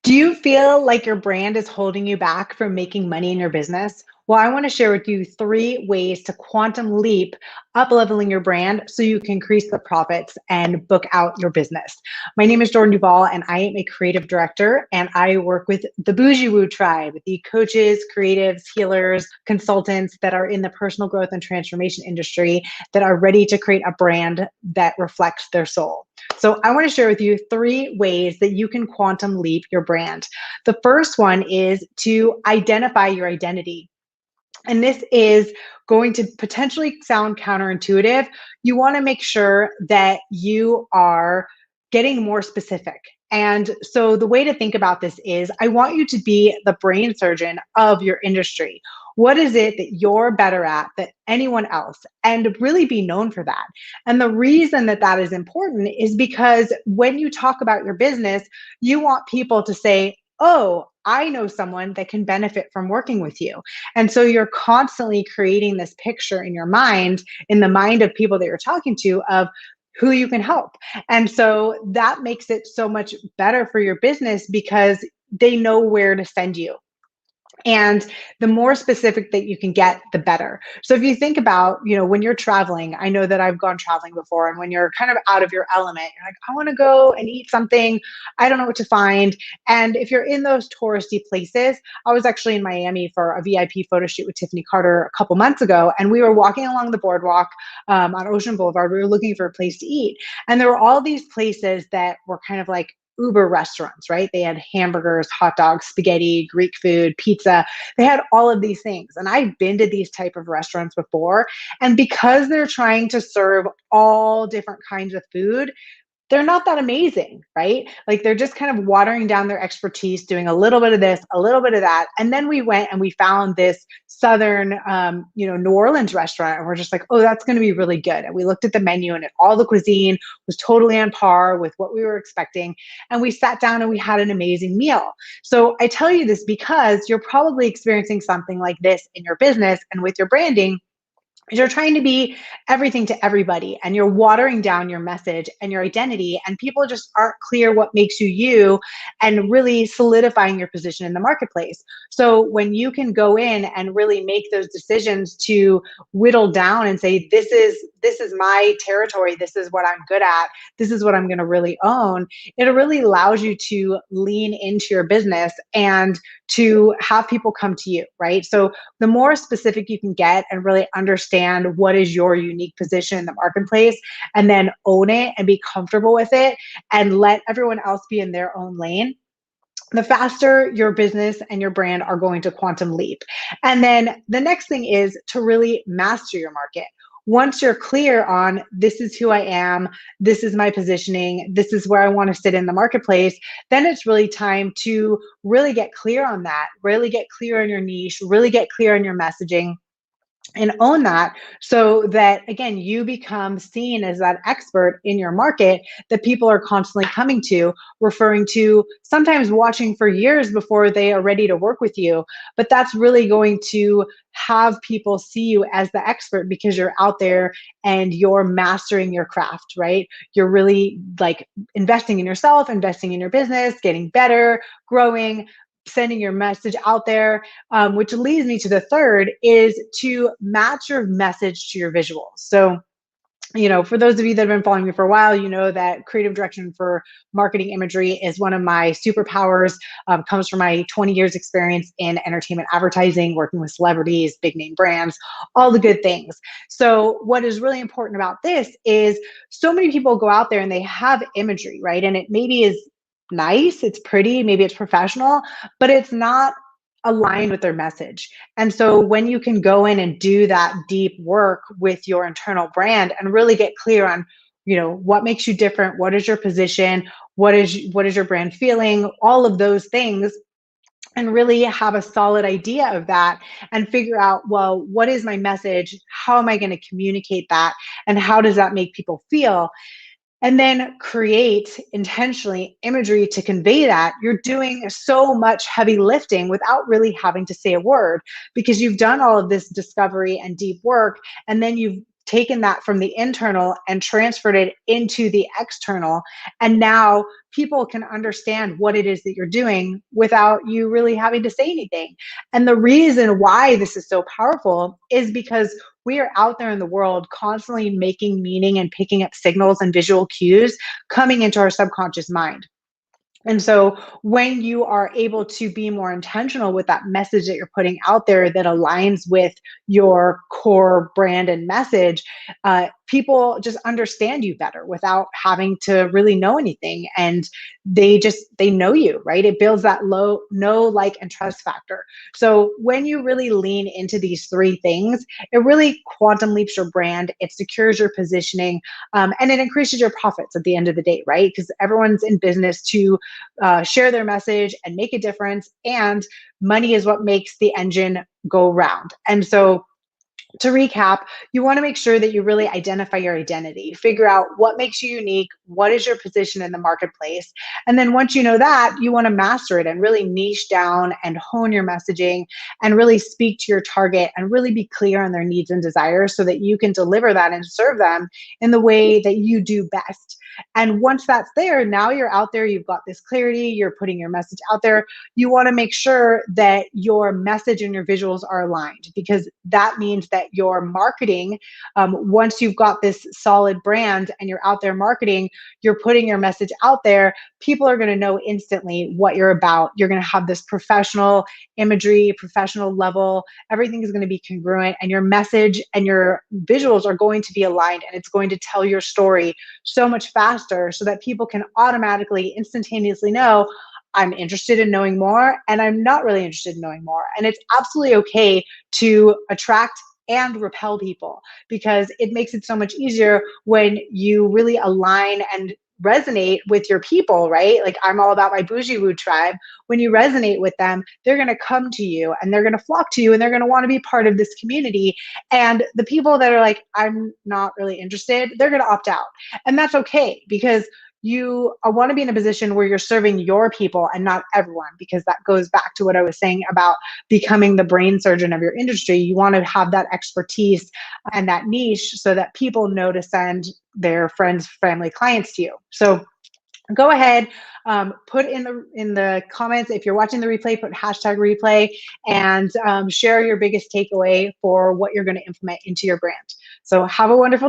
Do you feel like your brand is holding you back from making money in your business? Well, I want to share with you three ways to quantum leap up leveling your brand so you can increase the profits and book out your business. My name is Jordan Duvall, and I am a creative director, and I work with the Bougie Woo tribe, the coaches, creatives, healers, consultants that are in the personal growth and transformation industry that are ready to create a brand that reflects their soul. So I want to share with you three ways that you can quantum leap your brand. The first one is to identify your identity. And this is going to potentially sound counterintuitive. You want to make sure that you are getting more specific. And so the way to think about this is I want you to be the brain surgeon of your industry. What is it that you're better at than anyone else? And really be known for that. And the reason that that is important is because when you talk about your business, you want people to say, oh, I know someone that can benefit from working with you. And so you're constantly creating this picture in your mind, in the mind of people that you're talking to, of who you can help. And so that makes it so much better for your business because they know where to send you. And the more specific that you can get, the better. So if you think about, when you're traveling, I know that I've gone traveling before, and when you're kind of out of your element, you're like, I want to go and eat something. I don't know what to find. And if you're in those touristy places, I was actually in Miami for a VIP photo shoot with Tiffany Carter a couple months ago, and we were walking along the boardwalk on Ocean Boulevard. We were looking for a place to eat. And there were all these places that were kind of like Uber restaurants, right? They had hamburgers, hot dogs, spaghetti, Greek food, pizza. They had all of these things. And I've been to these type of restaurants before. And because they're trying to serve all different kinds of food, they're not that amazing, right? Like they're just kind of watering down their expertise, doing a little bit of this, a little bit of that. And then we went and we found this Southern, New Orleans restaurant. And we're just like, oh, that's going to be really good. And we looked at the menu, and all the cuisine was totally on par with what we were expecting. And we sat down and we had an amazing meal. So I tell you this because you're probably experiencing something like this in your business and with your branding. You're trying to be everything to everybody, and you're watering down your message and your identity, and people just aren't clear what makes you you, and really solidifying your position in the marketplace. So when you can go in and really make those decisions to whittle down and say, this is my territory, this is what I'm good at, this is what I'm going to really own, it really allows you to lean into your business and to have people come to you, right? So the more specific you can get and really understand what is your unique position in the marketplace, and then own it and be comfortable with it and let everyone else be in their own lane, the faster your business and your brand are going to quantum leap. And then the next thing is to really master your market. Once you're clear on this is who I am, this is my positioning, this is where I want to sit in the marketplace, then it's really time to really get clear on that, really get clear on your niche, really get clear on your messaging, and own that, so that again you become seen as that expert in your market that people are constantly coming to, referring to, sometimes watching for years before they are ready to work with you. But that's really going to have people see you as the expert because you're out there and you're mastering your craft, right? You're really like investing in yourself, investing in your business, getting better, growing, sending your message out there, which leads me to the third is to match your message to your visuals. So, for those of you that have been following me for a while, you know that creative direction for marketing imagery is one of my superpowers. Comes from my 20 years experience in entertainment advertising, working with celebrities, big name brands, all the good things. So what is really important about this is so many people go out there and they have imagery, right? And it maybe is nice, it's pretty, maybe it's professional, but it's not aligned with their message. And so when you can go in and do that deep work with your internal brand and really get clear on, what makes you different, what is your position, what is your brand feeling, all of those things, and really have a solid idea of that and figure out, well, what is my message? How am I going to communicate that? And how does that make people feel? And then create intentionally imagery to convey that, you're doing so much heavy lifting without really having to say a word, because you've done all of this discovery and deep work, and then you've taken that from the internal and transferred it into the external. And now people can understand what it is that you're doing without you really having to say anything. And the reason why this is so powerful is because we are out there in the world constantly making meaning and picking up signals and visual cues coming into our subconscious mind. And so when you are able to be more intentional with that message that you're putting out there that aligns with your core brand and message, people just understand you better without having to really know anything. And they know you, right? It builds that low, know, like, and trust factor. So when you really lean into these three things, it really quantum leaps your brand, it secures your positioning, and it increases your profits at the end of the day, right? Because everyone's in business to share their message and make a difference. And money is what makes the engine go round. And so to recap, you want to make sure that you really identify your identity, figure out what makes you unique, what is your position in the marketplace. And then once you know that, you want to master it and really niche down and hone your messaging and really speak to your target and really be clear on their needs and desires so that you can deliver that and serve them in the way that you do best. And once that's there, now you're out there, you've got this clarity, you're putting your message out there. You want to make sure that your message and your visuals are aligned, because that means that your marketing, once you've got this solid brand and you're out there marketing, you're putting your message out there, people are going to know instantly what you're about. You're going to have this professional imagery, professional level, everything is going to be congruent, and your message and your visuals are going to be aligned, and it's going to tell your story so much faster so that people can automatically, instantaneously know I'm interested in knowing more and I'm not really interested in knowing more. And it's absolutely okay to attract and repel people, because it makes it so much easier when you really align and resonate with your people, right? Like, I'm all about my bougie woo tribe. When you resonate with them, they're going to come to you and they're going to flock to you and they're going to want to be part of this community. And the people that are like, I'm not really interested, they're going to opt out. And that's okay, because you want to be in a position where you're serving your people and not everyone, because that goes back to what I was saying about becoming the brain surgeon of your industry. You want to have that expertise and that niche so that people know to send their friends, family, clients to you. So go ahead, put in the comments, if you're watching the replay, put hashtag replay, and share your biggest takeaway for what you're going to implement into your brand. So have a wonderful